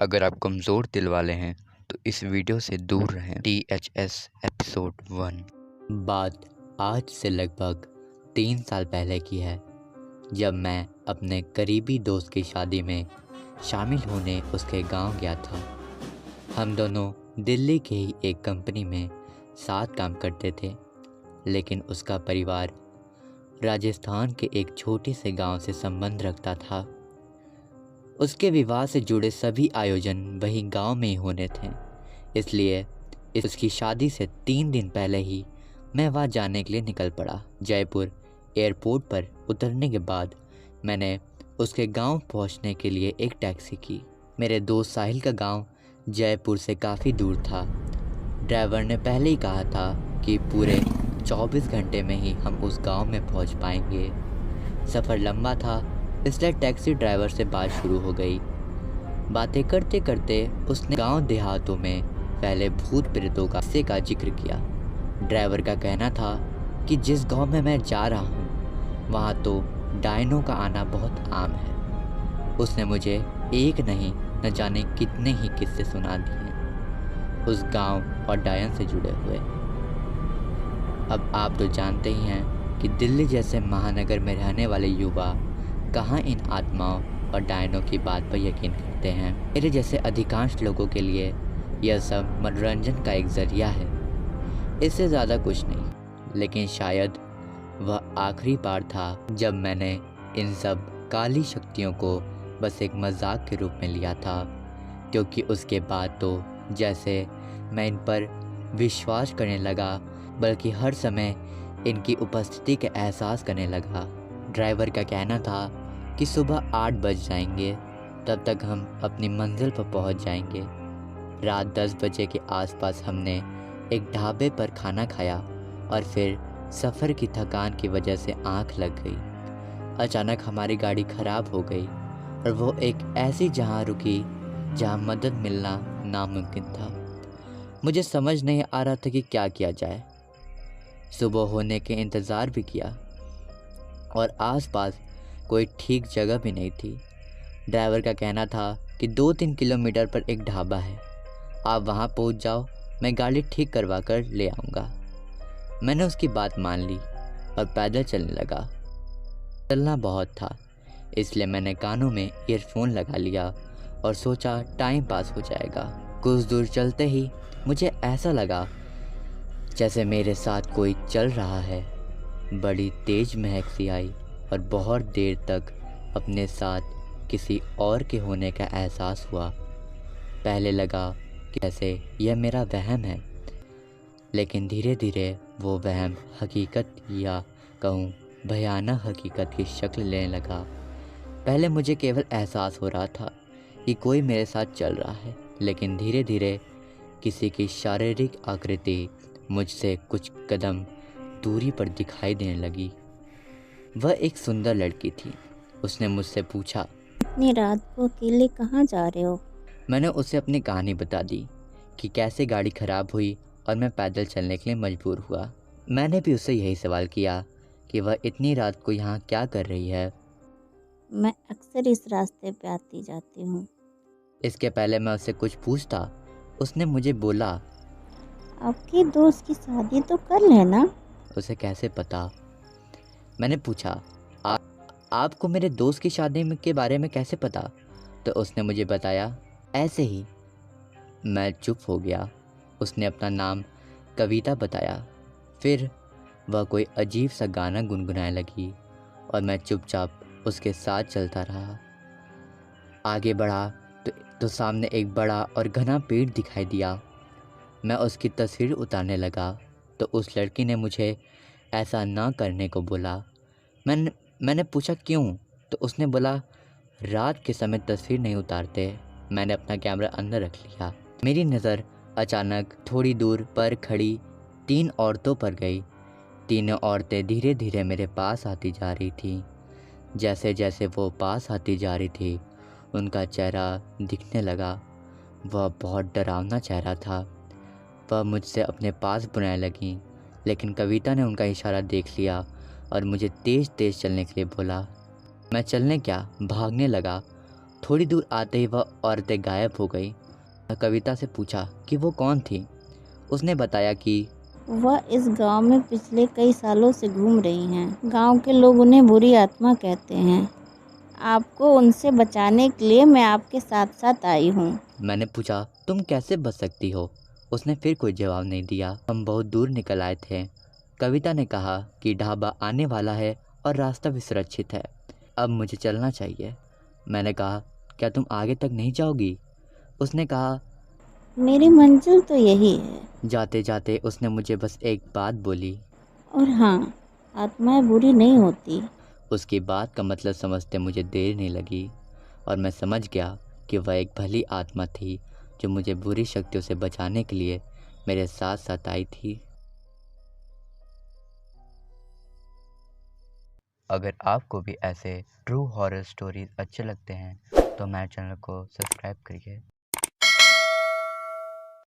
अगर आप कमज़ोर दिल वाले हैं तो इस वीडियो से दूर रहें। THS episode 1। बात आज से लगभग 3 साल पहले की है, जब मैं अपने करीबी दोस्त की शादी में शामिल होने उसके गांव गया था। हम दोनों दिल्ली के ही एक कंपनी में साथ काम करते थे, लेकिन उसका परिवार राजस्थान के एक छोटे से गांव से संबंध रखता था। उसके विवाह से जुड़े सभी आयोजन वही गांव में ही होने थे, इसलिए उसकी शादी से 3 दिन पहले ही मैं वहां जाने के लिए निकल पड़ा। जयपुर एयरपोर्ट पर उतरने के बाद मैंने उसके गांव पहुंचने के लिए एक टैक्सी की। मेरे दोस्त साहिल का गांव जयपुर से काफ़ी दूर था। ड्राइवर ने पहले ही कहा था कि पूरे 24 घंटे में ही हम उस गांव में पहुंच पाएंगे। सफ़र लंबा था, इसलिए टैक्सी ड्राइवर से बात शुरू हो गई। बातें करते करते उसने गांव देहातों में फैले भूत प्रेतों का किस्से का जिक्र किया। ड्राइवर का कहना था कि जिस गांव में मैं जा रहा हूं, वहां तो डायनों का आना बहुत आम है। उसने मुझे एक नहीं न जाने कितने ही किस्से सुना दिए उस गांव और डायन से जुड़े हुए। अब आप तो जानते ही हैं कि दिल्ली जैसे महानगर में रहने वाले युवा कहाँ इन आत्माओं और डायनों की बात पर यकीन करते हैं। मेरे जैसे अधिकांश लोगों के लिए यह सब मनोरंजन का एक जरिया है, इससे ज़्यादा कुछ नहीं। लेकिन शायद वह आखिरी बार था जब मैंने इन सब काली शक्तियों को बस एक मजाक के रूप में लिया था, क्योंकि उसके बाद तो जैसे मैं इन पर विश्वास करने लगा, बल्कि हर समय इनकी उपस्थिति के एहसास करने लगा। ड्राइवर का कहना था कि सुबह 8 बज जाएंगे, तब तक हम अपनी मंजिल पर पहुंच जाएंगे। रात 10 बजे के आसपास हमने एक ढाबे पर खाना खाया और फिर सफ़र की थकान की वजह से आंख लग गई। अचानक हमारी गाड़ी ख़राब हो गई और वो एक ऐसी जगह रुकी जहां मदद मिलना नामुमकिन था। मुझे समझ नहीं आ रहा था कि क्या किया जाए। सुबह होने के इंतज़ार भी किया और आसपास कोई ठीक जगह भी नहीं थी। ड्राइवर का कहना था कि 2-3 किलोमीटर पर एक ढाबा है, आप वहां पहुंच जाओ, मैं गाड़ी ठीक करवा कर ले आऊँगा। मैंने उसकी बात मान ली और पैदल चलने लगा। चलना बहुत था, इसलिए मैंने कानों में ईयरफोन लगा लिया और सोचा टाइम पास हो जाएगा। कुछ दूर चलते ही मुझे ऐसा लगा जैसे मेरे साथ कोई चल रहा है। बड़ी तेज महक सी आई और बहुत देर तक अपने साथ किसी और के होने का एहसास हुआ। पहले लगा कि जैसे यह मेरा वहम है, लेकिन धीरे धीरे वो वहम हकीकत या कहूँ भयानक हकीकत की शक्ल लेने लगा। पहले मुझे केवल एहसास हो रहा था कि कोई मेरे साथ चल रहा है, लेकिन धीरे धीरे किसी की शारीरिक आकृति मुझसे कुछ कदम दूरी पर दिखाई देने लगी। वह एक सुंदर लड़की थी। उसने मुझसे पूछा, इतनी रात को अकेले कहाँ जा रहे हो? मैंने उसे अपनी कहानी बता दी कि कैसे गाड़ी खराब हुई और मैं पैदल चलने के लिए मजबूर हुआ। मैंने भी उससे यही सवाल किया कि वह इतनी रात को यहाँ क्या कर रही है। मैं अक्सर इस रास्ते पे आती जाती हूँ। इसके पहले मैं उससे कुछ पूछता, उसने मुझे बोला, आपके दोस्त की शादी तो कल है ना? उसे कैसे पता? मैंने पूछा, आपको मेरे दोस्त की शादी के बारे में कैसे पता? तो उसने मुझे बताया, ऐसे ही। मैं चुप हो गया। उसने अपना नाम कविता बताया। फिर वह कोई अजीब सा गाना गुनगुनाने लगी और मैं चुपचाप उसके साथ चलता रहा। आगे बढ़ा तो सामने एक बड़ा और घना पेड़ दिखाई दिया। मैं उसकी तस्वीर उतारने लगा तो उस लड़की ने मुझे ऐसा ना करने को बोला। मैंने पूछा क्यों? तो उसने बोला, रात के समय तस्वीर नहीं उतारते। मैंने अपना कैमरा अंदर रख लिया। मेरी नज़र अचानक थोड़ी दूर पर खड़ी 3 औरतों पर गई। तीनों औरतें धीरे धीरे मेरे पास आती जा रही थीं। जैसे जैसे वो पास आती जा रही थी, उनका चेहरा दिखने लगा। वह बहुत डरावना चेहरा था। वह मुझसे अपने पास बुलाने लगी, लेकिन कविता ने उनका इशारा देख लिया और मुझे तेज़ तेज़ चलने के लिए बोला। मैं चलने क्या, भागने लगा थोड़ी दूर आते ही वह औरतें गायब हो गई। मैं कविता से पूछा कि वो कौन थी। उसने बताया कि वह इस गांव में पिछले कई सालों से घूम रही हैं। गांव के लोग उन्हें बुरी आत्मा कहते हैं। आपको उनसे बचाने के लिए मैं आपके साथ साथ आई हूँ। मैंने पूछा तुम कैसे बच सकती हो। उसने फिर कोई जवाब नहीं दिया। हम बहुत दूर निकल आए थे। कविता ने कहा कि ढाबा आने वाला है और रास्ता भी सुरक्षित है, अब मुझे चलना चाहिए। मैंने कहा क्या तुम आगे तक नहीं जाओगी। उसने कहा मेरी मंजिल तो यही है। जाते जाते उसने मुझे बस एक बात बोली। और हाँ, आत्माएं बुरी नहीं होती। उसकी बात का मतलब समझते मुझे देर नहीं लगी और मैं समझ गया कि वह एक भली आत्मा थी जो मुझे बुरी शक्तियों से बचाने के लिए मेरे साथ साथ आई थी। अगर आपको भी ऐसे ट्रू हॉरर स्टोरीज अच्छे लगते हैं तो मेरे चैनल को सब्सक्राइब करिए।